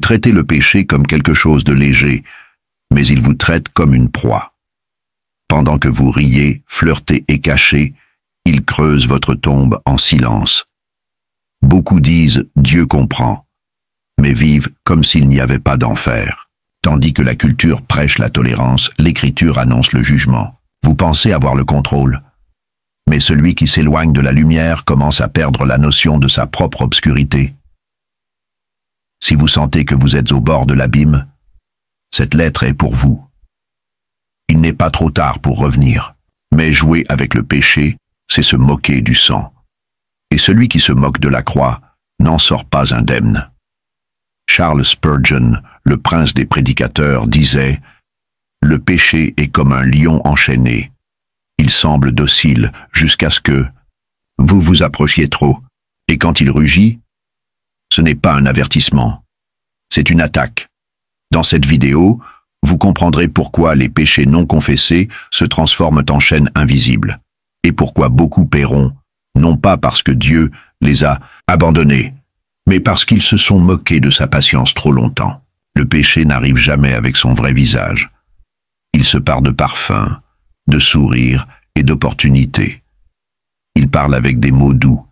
traitez le péché comme quelque chose de léger, mais il vous traite comme une proie. Pendant que vous riez, flirtez et cachez, il creuse votre tombe en silence. Beaucoup disent « Dieu comprend », mais vivent comme s'il n'y avait pas d'enfer. Tandis que la culture prêche la tolérance, l'Écriture annonce le jugement. Vous pensez avoir le contrôle. Mais celui qui s'éloigne de la lumière commence à perdre la notion de sa propre obscurité. Si vous sentez que vous êtes au bord de l'abîme, cette lettre est pour vous. Il n'est pas trop tard pour revenir, mais jouer avec le péché, c'est se moquer du sang. Et celui qui se moque de la croix n'en sort pas indemne. Charles Spurgeon, le prince des prédicateurs, disait « Le péché est comme un lion enchaîné. Il semble docile jusqu'à ce que vous vous approchiez trop. Et quand il rugit, ce n'est pas un avertissement, c'est une attaque. Dans cette vidéo, vous comprendrez pourquoi les péchés non confessés se transforment en chaînes invisibles. Et pourquoi beaucoup paieront, non pas parce que Dieu les a abandonnés, mais parce qu'ils se sont moqués de sa patience trop longtemps. Le péché n'arrive jamais avec son vrai visage. Il se pare de parfums, de sourires et d'opportunités. Il parle avec des mots doux,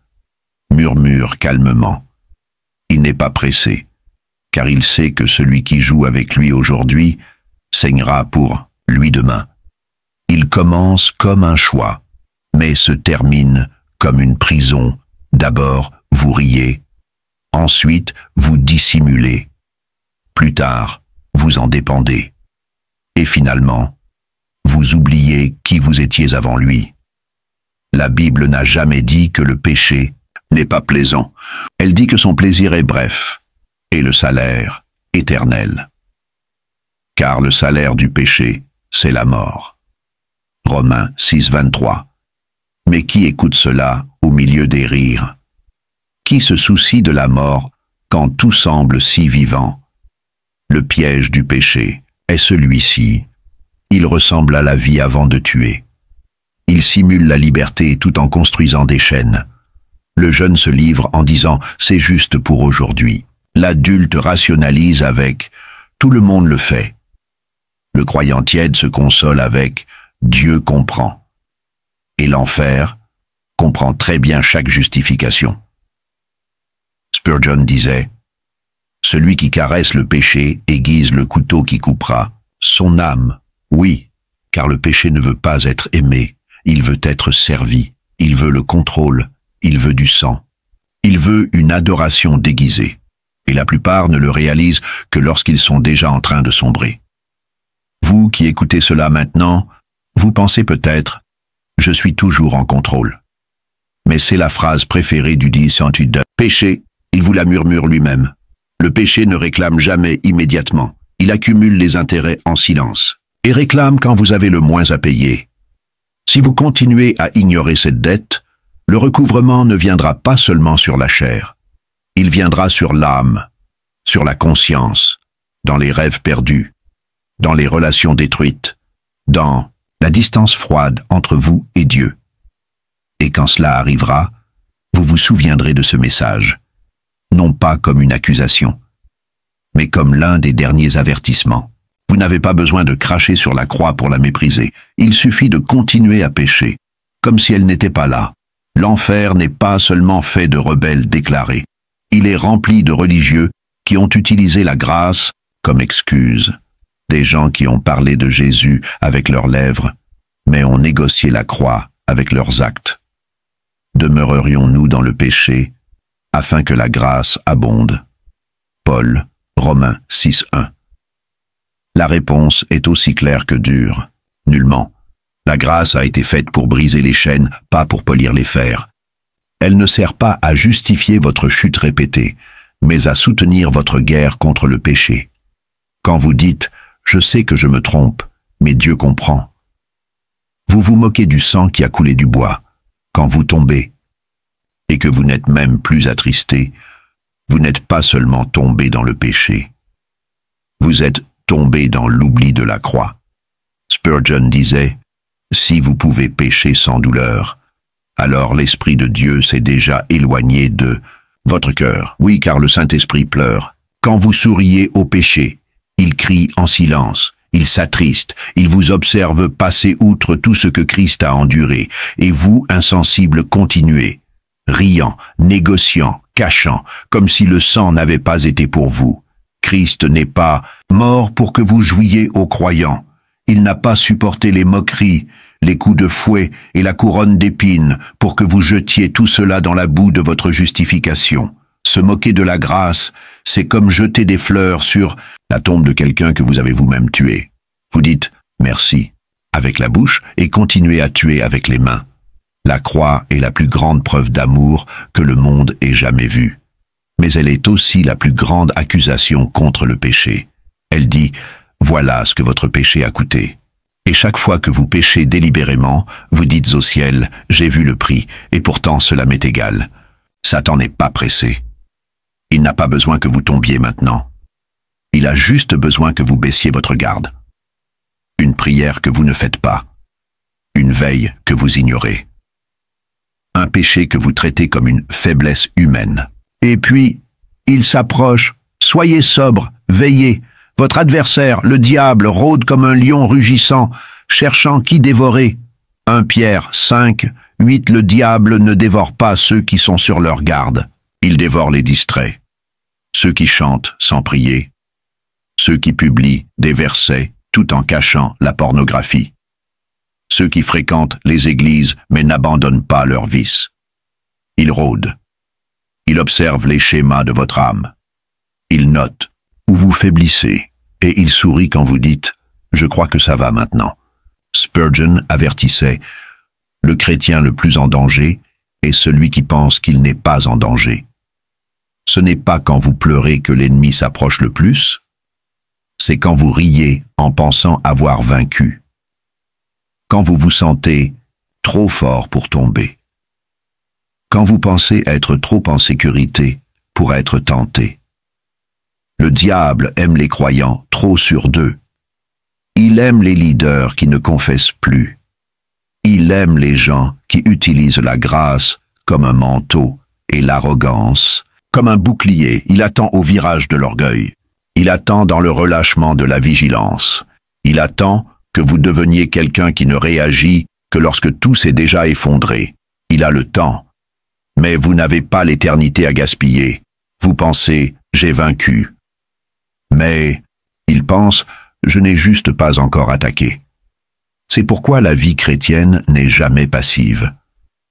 murmure calmement. Il n'est pas pressé, car il sait que celui qui joue avec lui aujourd'hui saignera pour lui demain. Il commence comme un choix, mais se termine comme une prison. D'abord, vous riez, ensuite, vous dissimulez. Plus tard, vous en dépendez. Et finalement, vous oubliez qui vous étiez avant lui. La Bible n'a jamais dit que le péché n'est pas plaisant. Elle dit que son plaisir est bref, et le salaire éternel. Car le salaire du péché, c'est la mort. Romains 6, 23. Mais qui écoute cela au milieu des rires? Qui se soucie de la mort quand tout semble si vivant? Le piège du péché est celui-ci. Il ressemble à la vie avant de tuer. Il simule la liberté tout en construisant des chaînes. Le jeune se livre en disant « c'est juste pour aujourd'hui ». L'adulte rationalise avec « tout le monde le fait ». Le croyant tiède se console avec « Dieu comprend ». Et l'enfer comprend très bien chaque justification. Spurgeon disait « Celui qui caresse le péché aiguise le couteau qui coupera son âme. Oui, car le péché ne veut pas être aimé, il veut être servi, il veut le contrôle, il veut du sang. Il veut une adoration déguisée. Et la plupart ne le réalisent que lorsqu'ils sont déjà en train de sombrer. Vous qui écoutez cela maintenant, vous pensez peut-être « Je suis toujours en contrôle ». Mais c'est la phrase préférée du dissentude. Péché, il vous la murmure lui-même. Le péché ne réclame jamais immédiatement. Il accumule les intérêts en silence. Et réclame quand vous avez le moins à payer. Si vous continuez à ignorer cette dette, le recouvrement ne viendra pas seulement sur la chair. Il viendra sur l'âme, sur la conscience, dans les rêves perdus, dans les relations détruites, dans la distance froide entre vous et Dieu. Et quand cela arrivera, vous vous souviendrez de ce message, non pas comme une accusation, mais comme l'un des derniers avertissements. Vous n'avez pas besoin de cracher sur la croix pour la mépriser. Il suffit de continuer à pécher, comme si elle n'était pas là. L'enfer n'est pas seulement fait de rebelles déclarés. Il est rempli de religieux qui ont utilisé la grâce comme excuse. Des gens qui ont parlé de Jésus avec leurs lèvres, mais ont négocié la croix avec leurs actes. Demeurerions-nous dans le péché afin que la grâce abonde? Paul, Romains 6, 1. La réponse est aussi claire que dure. Nullement. La grâce a été faite pour briser les chaînes, pas pour polir les fers. Elle ne sert pas à justifier votre chute répétée, mais à soutenir votre guerre contre le péché. Quand vous dites « Je sais que je me trompe, mais Dieu comprend », vous vous moquez du sang qui a coulé du bois. Quand vous tombez, et que vous n'êtes même plus attristé, vous n'êtes pas seulement tombé dans le péché. Vous êtes tombé dans l'oubli de la croix. Spurgeon disait « Si vous pouvez pécher sans douleur, alors l'Esprit de Dieu s'est déjà éloigné de votre cœur. Oui, car le Saint-Esprit pleure Quand vous souriez au péché, il crie en silence, il s'attriste, il vous observe passer outre tout ce que Christ a enduré, et vous, insensibles, continuez, riant, négociant, cachant, comme si le sang n'avait pas été pour vous. Christ n'est pas mort pour que vous jouiez aux croyants. Il n'a pas supporté les moqueries, les coups de fouet et la couronne d'épines pour que vous jetiez tout cela dans la boue de votre justification. Se moquer de la grâce, c'est comme jeter des fleurs sur la tombe de quelqu'un que vous avez vous-même tué. Vous dites « merci » avec la bouche et continuez à tuer avec les mains. La croix est la plus grande preuve d'amour que le monde ait jamais vue. Mais elle est aussi la plus grande accusation contre le péché. Elle dit « voilà ce que votre péché a coûté ». Et chaque fois que vous péchez délibérément, vous dites au ciel « j'ai vu le prix, et pourtant cela m'est égal ». Satan n'est pas pressé. Il n'a pas besoin que vous tombiez maintenant. Il a juste besoin que vous baissiez votre garde. Une prière que vous ne faites pas. Une veille que vous ignorez. Un péché que vous traitez comme une faiblesse humaine. Et puis, il s'approche. Soyez sobre, veillez. Votre adversaire, le diable, rôde comme un lion rugissant, cherchant qui dévorer. 1 Pierre 5, 8. Le diable ne dévore pas ceux qui sont sur leur garde. Il dévore les distraits. Ceux qui chantent sans prier. Ceux qui publient des versets tout en cachant la pornographie. Ceux qui fréquentent les églises mais n'abandonnent pas leurs vices. Il rôde. Il observe les schémas de votre âme. Il note où vous faiblissez et il sourit quand vous dites « je crois que ça va maintenant ». Spurgeon avertissait « le chrétien le plus en danger est celui qui pense qu'il n'est pas en danger ». Ce n'est pas quand vous pleurez que l'ennemi s'approche le plus, c'est quand vous riez en pensant avoir vaincu. Quand vous vous sentez trop fort pour tomber. Quand vous pensez être trop en sécurité pour être tenté. Le diable aime les croyants trop sûrs d'eux. Il aime les leaders qui ne confessent plus. Il aime les gens qui utilisent la grâce comme un manteau et l'arrogance comme un bouclier. Il attend au virage de l'orgueil. Il attend dans le relâchement de la vigilance. Il attend que vous deveniez quelqu'un qui ne réagit que lorsque tout s'est déjà effondré. Il a le temps. Mais vous n'avez pas l'éternité à gaspiller. Vous pensez « j'ai vaincu ». Mais il pense « je n'ai juste pas encore attaqué ». C'est pourquoi la vie chrétienne n'est jamais passive.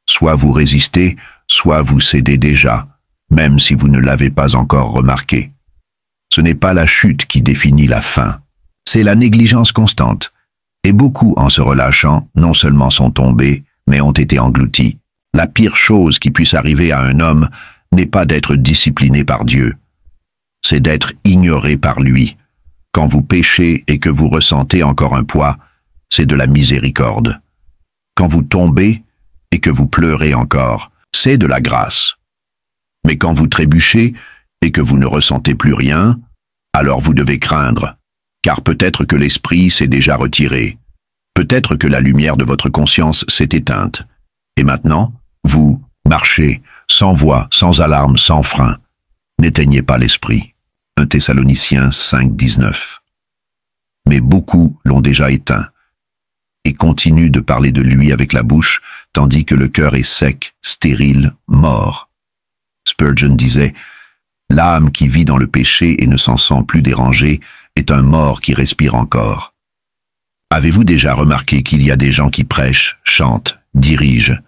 Soit vous résistez, soit vous cédez déjà, même si vous ne l'avez pas encore remarqué. Ce n'est pas la chute qui définit la fin, c'est la négligence constante. Et beaucoup, en se relâchant, non seulement sont tombés, mais ont été engloutis. La pire chose qui puisse arriver à un homme n'est pas d'être discipliné par Dieu, c'est d'être ignoré par lui. Quand vous péchez et que vous ressentez encore un poids, c'est de la miséricorde. Quand vous tombez et que vous pleurez encore, c'est de la grâce. Mais quand vous trébuchez et que vous ne ressentez plus rien, alors vous devez craindre, car peut-être que l'esprit s'est déjà retiré, peut-être que la lumière de votre conscience s'est éteinte, et maintenant, vous marchez, sans voix, sans alarme, sans frein. N'éteignez pas l'esprit. 1 Thessaloniciens 5, 19. Mais beaucoup l'ont déjà éteint, et continuent de parler de lui avec la bouche, tandis que le cœur est sec, stérile, mort. Spurgeon disait « L'âme qui vit dans le péché et ne s'en sent plus dérangée est un mort qui respire encore. » Avez-vous déjà remarqué qu'il y a des gens qui prêchent, chantent, dirigent,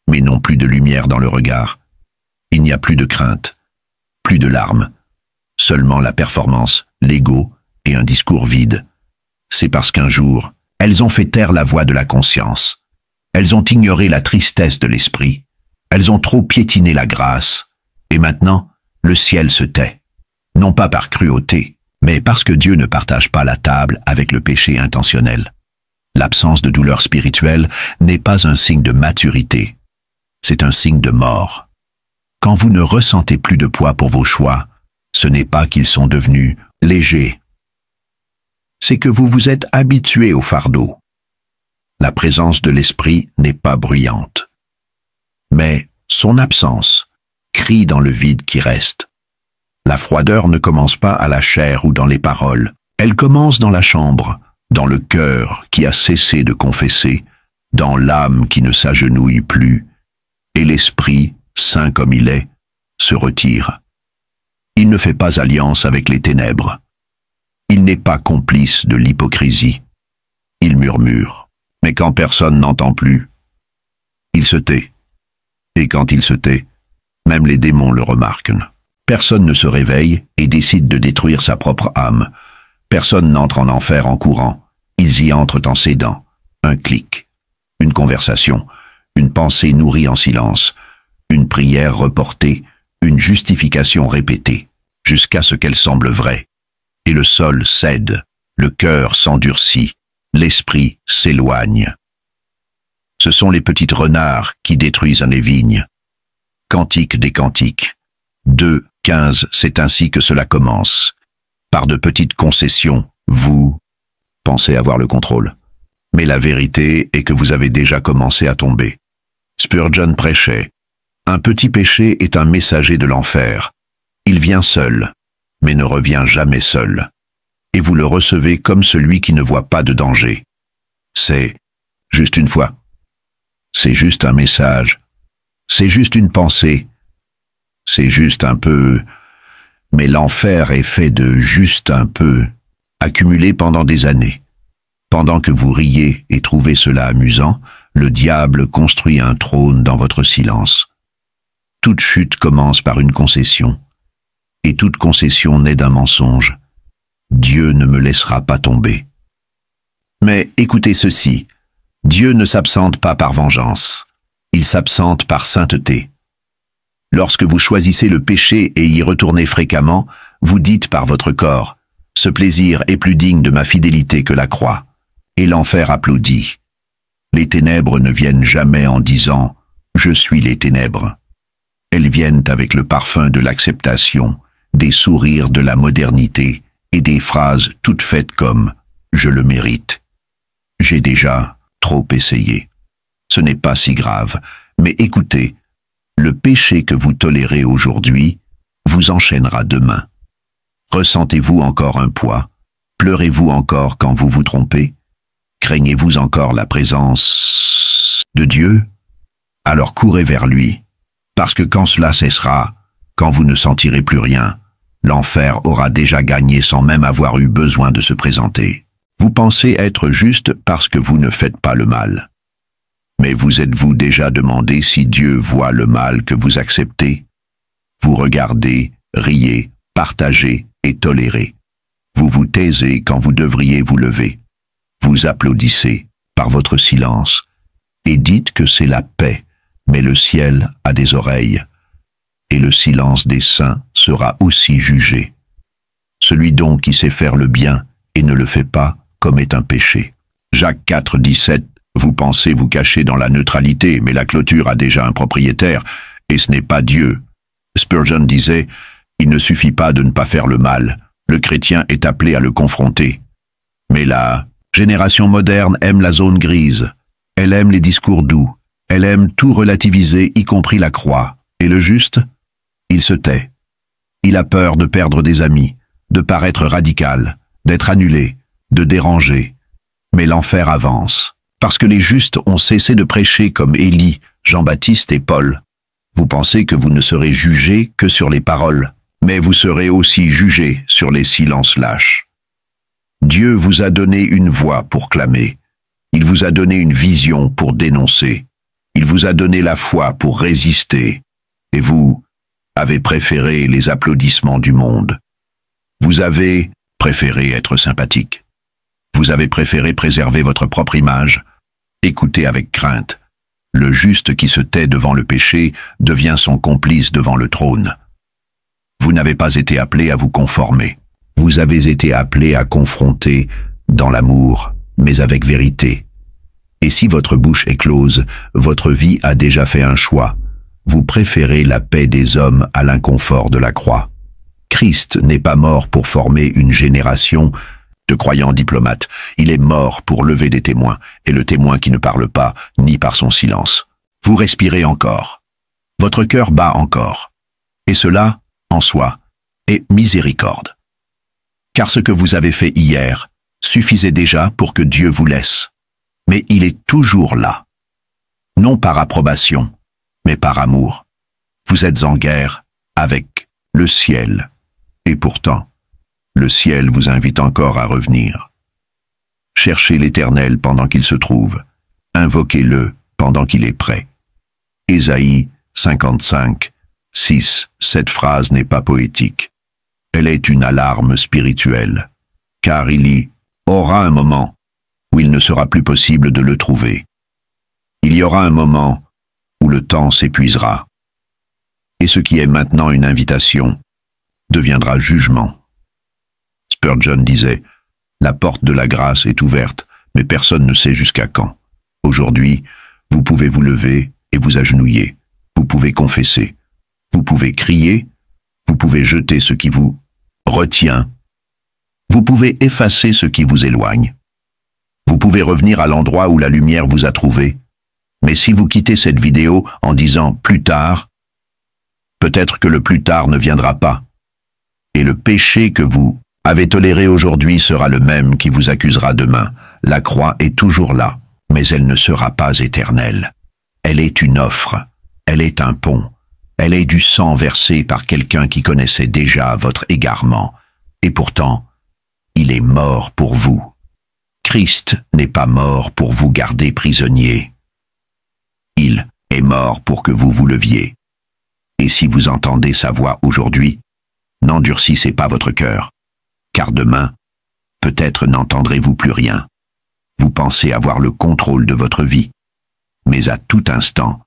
mais n'ont plus de lumière dans le regard? Il n'y a plus de crainte, plus de larmes, seulement la performance, l'ego et un discours vide. C'est parce qu'un jour, elles ont fait taire la voix de la conscience. Elles ont ignoré la tristesse de l'esprit. Elles ont trop piétiné la grâce. Et maintenant, le ciel se tait. Non pas par cruauté, mais parce que Dieu ne partage pas la table avec le péché intentionnel. L'absence de douleur spirituelle n'est pas un signe de maturité. C'est un signe de mort. Quand vous ne ressentez plus de poids pour vos choix, ce n'est pas qu'ils sont devenus légers. C'est que vous vous êtes habitué au fardeau. La présence de l'esprit n'est pas bruyante. Mais son absence crie dans le vide qui reste. La froideur ne commence pas à la chair ou dans les paroles. Elle commence dans la chambre, dans le cœur qui a cessé de confesser, dans l'âme qui ne s'agenouille plus, et l'esprit, saint comme il est, se retire. Il ne fait pas alliance avec les ténèbres. Il n'est pas complice de l'hypocrisie. Il murmure, mais quand personne n'entend plus, il se tait. Et quand il se tait, même les démons le remarquent. Personne ne se réveille et décide de détruire sa propre âme. Personne n'entre en enfer en courant. Ils y entrent en cédant. Un clic, une conversation, une pensée nourrie en silence, une prière reportée, une justification répétée, jusqu'à ce qu'elle semble vraie. Et le sol cède, le cœur s'endurcit, l'esprit s'éloigne. Ce sont les petites renards qui détruisent les vignes. Cantique des cantiques. 2:15, c'est ainsi que cela commence. Par de petites concessions, vous pensez avoir le contrôle. Mais la vérité est que vous avez déjà commencé à tomber. Spurgeon prêchait. Un petit péché est un messager de l'enfer. Il vient seul, mais ne revient jamais seul. Et vous le recevez comme celui qui ne voit pas de danger. C'est juste une fois. C'est juste un message. C'est juste une pensée. C'est juste un peu. Mais l'enfer est fait de juste un peu, accumulé pendant des années. Pendant que vous riez et trouvez cela amusant, le diable construit un trône dans votre silence. Toute chute commence par une concession. Et toute concession naît d'un mensonge. Dieu ne me laissera pas tomber. Mais écoutez ceci, Dieu ne s'absente pas par vengeance. Il s'absente par sainteté. Lorsque vous choisissez le péché et y retournez fréquemment, vous dites par votre corps, « Ce plaisir est plus digne de ma fidélité que la croix. » Et l'enfer applaudit. Les ténèbres ne viennent jamais en disant « Je suis les ténèbres ». Elles viennent avec le parfum de l'acceptation, des sourires de la modernité et des phrases toutes faites comme « Je le mérite ». J'ai déjà trop essayé. Ce n'est pas si grave, mais écoutez, le péché que vous tolérez aujourd'hui vous enchaînera demain. Ressentez-vous encore un poids? Pleurez-vous encore quand vous vous trompez? Craignez-vous encore la présence de Dieu? Alors courez vers lui, parce que quand cela cessera, quand vous ne sentirez plus rien, l'enfer aura déjà gagné sans même avoir eu besoin de se présenter. Vous pensez être juste parce que vous ne faites pas le mal. Mais vous êtes-vous déjà demandé si Dieu voit le mal que vous acceptez? Vous regardez, riez, partagez et tolérez. Vous vous taisez quand vous devriez vous lever. Vous applaudissez par votre silence et dites que c'est la paix, mais le ciel a des oreilles. Et le silence des saints sera aussi jugé. Celui donc qui sait faire le bien et ne le fait pas commet un péché. Jacques 4:17. Vous pensez vous cacher dans la neutralité, mais la clôture a déjà un propriétaire, et ce n'est pas Dieu. Spurgeon disait, « Il ne suffit pas de ne pas faire le mal, le chrétien est appelé à le confronter. » Mais la génération moderne aime la zone grise, elle aime les discours doux, elle aime tout relativiser, y compris la croix. Et le juste, il se tait. Il a peur de perdre des amis, de paraître radical, d'être annulé, de déranger. Mais l'enfer avance. Parce que les justes ont cessé de prêcher comme Élie, Jean-Baptiste et Paul. Vous pensez que vous ne serez jugés que sur les paroles, mais vous serez aussi jugés sur les silences lâches. Dieu vous a donné une voix pour clamer. Il vous a donné une vision pour dénoncer. Il vous a donné la foi pour résister. Et vous avez préféré les applaudissements du monde. Vous avez préféré être sympathique. Vous avez préféré préserver votre propre image. Écoutez avec crainte. Le juste qui se tait devant le péché devient son complice devant le trône. Vous n'avez pas été appelé à vous conformer. Vous avez été appelé à confronter dans l'amour, mais avec vérité. Et si votre bouche est close, votre vie a déjà fait un choix. Vous préférez la paix des hommes à l'inconfort de la croix. Christ n'est pas mort pour former une génération de croyants diplomates. Il est mort pour lever des témoins, et le témoin qui ne parle pas, ni par son silence. Vous respirez encore. Votre cœur bat encore. Et cela, en soi, et miséricorde. Car ce que vous avez fait hier suffisait déjà pour que Dieu vous laisse. Mais il est toujours là. Non par approbation, mais par amour. Vous êtes en guerre avec le ciel. Et pourtant, le ciel vous invite encore à revenir. Cherchez l'Éternel pendant qu'il se trouve. Invoquez-le pendant qu'il est prêt. Ésaïe 55, 6. Cette phrase n'est pas poétique. Elle est une alarme spirituelle. Car il y aura un moment où il ne sera plus possible de le trouver. Il y aura un moment où le temps s'épuisera. Et ce qui est maintenant une invitation deviendra jugement. Spurgeon disait, « La porte de la grâce est ouverte, mais personne ne sait jusqu'à quand. Aujourd'hui, vous pouvez vous lever et vous agenouiller. Vous pouvez confesser. Vous pouvez crier. Vous pouvez jeter ce qui vous retient. Vous pouvez effacer ce qui vous éloigne. Vous pouvez revenir à l'endroit où la lumière vous a trouvé. Mais si vous quittez cette vidéo en disant « plus tard », peut-être que le plus tard ne viendra pas. Et le péché que vous avez toléré aujourd'hui sera le même qui vous accusera demain. La croix est toujours là, mais elle ne sera pas éternelle. Elle est une offre, elle est un pont, elle est du sang versé par quelqu'un qui connaissait déjà votre égarement. Et pourtant, il est mort pour vous. Christ n'est pas mort pour vous garder prisonnier. Il est mort pour que vous vous leviez. Et si vous entendez sa voix aujourd'hui, n'endurcissez pas votre cœur, car demain, peut-être n'entendrez-vous plus rien. Vous pensez avoir le contrôle de votre vie, mais à tout instant,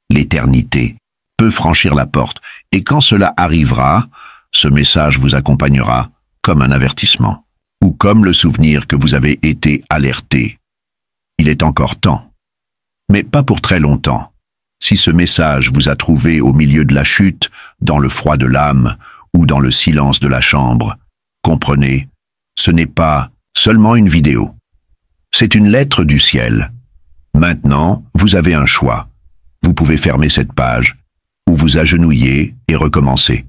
l'éternité peut franchir la porte, et quand cela arrivera, ce message vous accompagnera comme un avertissement, ou comme le souvenir que vous avez été alerté. Il est encore temps, mais pas pour très longtemps. Si ce message vous a trouvé au milieu de la chute, dans le froid de l'âme ou dans le silence de la chambre, comprenez, ce n'est pas seulement une vidéo. C'est une lettre du ciel. Maintenant, vous avez un choix. Vous pouvez fermer cette page, ou vous agenouiller et recommencer.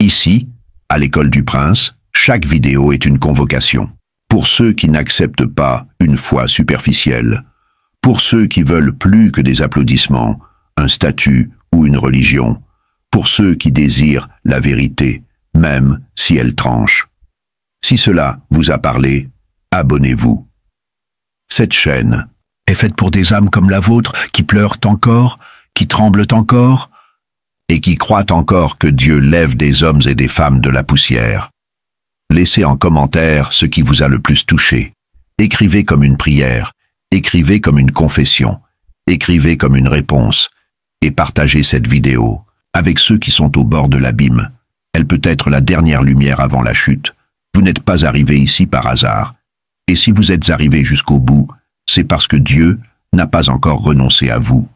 Ici, à l'école du prince, chaque vidéo est une convocation. Pour ceux qui n'acceptent pas une foi superficielle, pour ceux qui veulent plus que des applaudissements, un statut ou une religion, pour ceux qui désirent la vérité, même si elle tranche. Si cela vous a parlé, abonnez-vous. Cette chaîne est faite pour des âmes comme la vôtre qui pleurent encore, qui tremblent encore, et qui croient encore que Dieu lève des hommes et des femmes de la poussière. Laissez en commentaire ce qui vous a le plus touché. Écrivez comme une prière. Écrivez comme une confession, écrivez comme une réponse, et partagez cette vidéo avec ceux qui sont au bord de l'abîme. Elle peut être la dernière lumière avant la chute. Vous n'êtes pas arrivé ici par hasard. Et si vous êtes arrivé jusqu'au bout, c'est parce que Dieu n'a pas encore renoncé à vous.